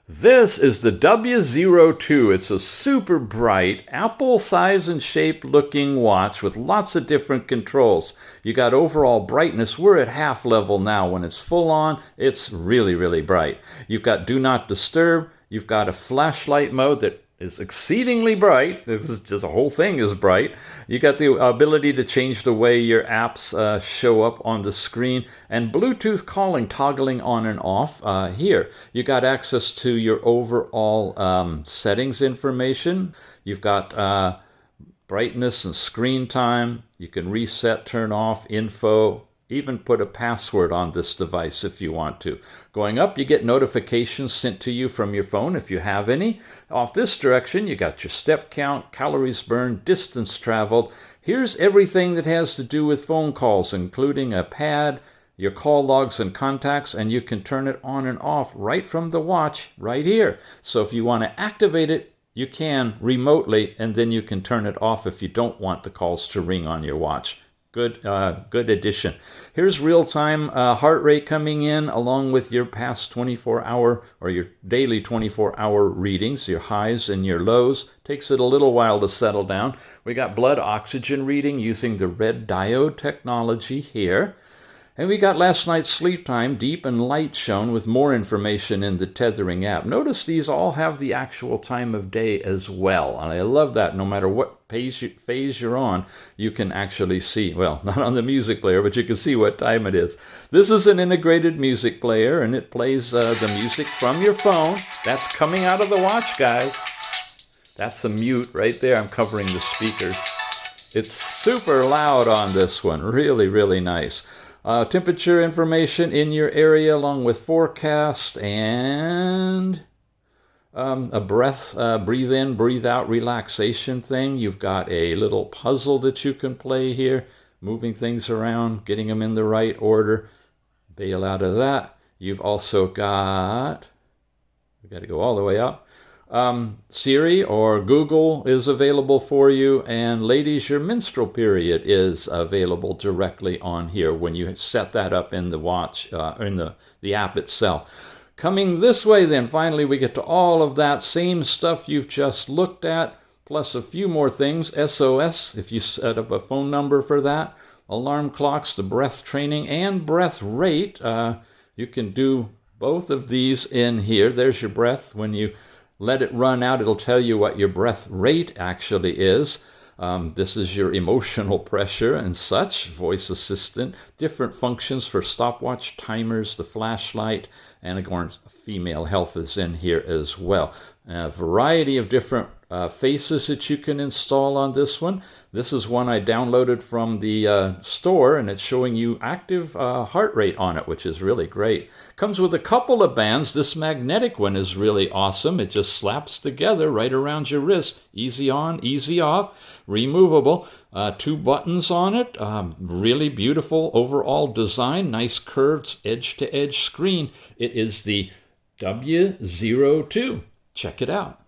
This is the W02. It's a super bright, apple size and shape looking watch with lots of different controls. You got overall brightness. We're at half level now. When it's full on, it's really, really bright. You've got do not disturb. You've got a flashlight mode that is exceedingly bright. This is just the whole thing is bright. You got the ability to change the way your apps show up on the screen, and Bluetooth calling toggling on and off here. You got access to your overall settings information. You've got brightness and screen time. You can reset, turn off, info, even put a password on this device if you want to. Going up, you get notifications sent to you from your phone if you have any. Off this direction, you got your step count, calories burned, distance traveled. Here's everything that has to do with phone calls, including a pad, your call logs and contacts, and you can turn it on and off right from the watch right here. So if you want to activate it, you can remotely, and then you can turn it off if you don't want the calls to ring on your watch. Good addition. Here's real-time heart rate coming in along with your past 24-hour or your daily 24-hour readings, your highs and your lows. Takes it a little while to settle down. We got blood oxygen reading using the red diode technology here. And we got last night's sleep time, deep and light shown with more information in the Tethering app. Notice these all have the actual time of day as well. And I love that. No matter what phase you're on, you can actually see, well, not on the music player, but you can see what time it is. This is an integrated music player, and it plays the music from your phone. That's coming out of the watch, guys. That's the mute right there. I'm covering the speakers. It's super loud on this one. Really, really nice. Temperature information in your area along with forecast and a breathe in, breathe out relaxation thing. You've got a little puzzle that you can play here, moving things around, getting them in the right order. Bail out of that. You've also got, we got to go all the way up. Siri or Google is available for you, and ladies, your menstrual period is available directly on here when you set that up in the watch, in the app itself. Coming this way then, finally we get to all of that same stuff you've just looked at, plus a few more things. SOS, if you set up a phone number for that. Alarm clocks, the breath training, and breath rate. You can do both of these in here. There's your breath. When you let it run out, it'll tell you what your breath rate actually is. This is your emotional pressure and such, voice assistant, different functions for stopwatch, timers, the flashlight, and of course, female health is in here as well. A variety of different faces that you can install on this one. This is one I downloaded from the store, and it's showing you active heart rate on it, which is really great. Comes with a couple of bands. This magnetic one is really awesome. It just slaps together right around your wrist. Easy on, easy off, removable. 2 buttons on it. Really beautiful overall design. Nice curved edge-to-edge screen. It is the W02. Check it out.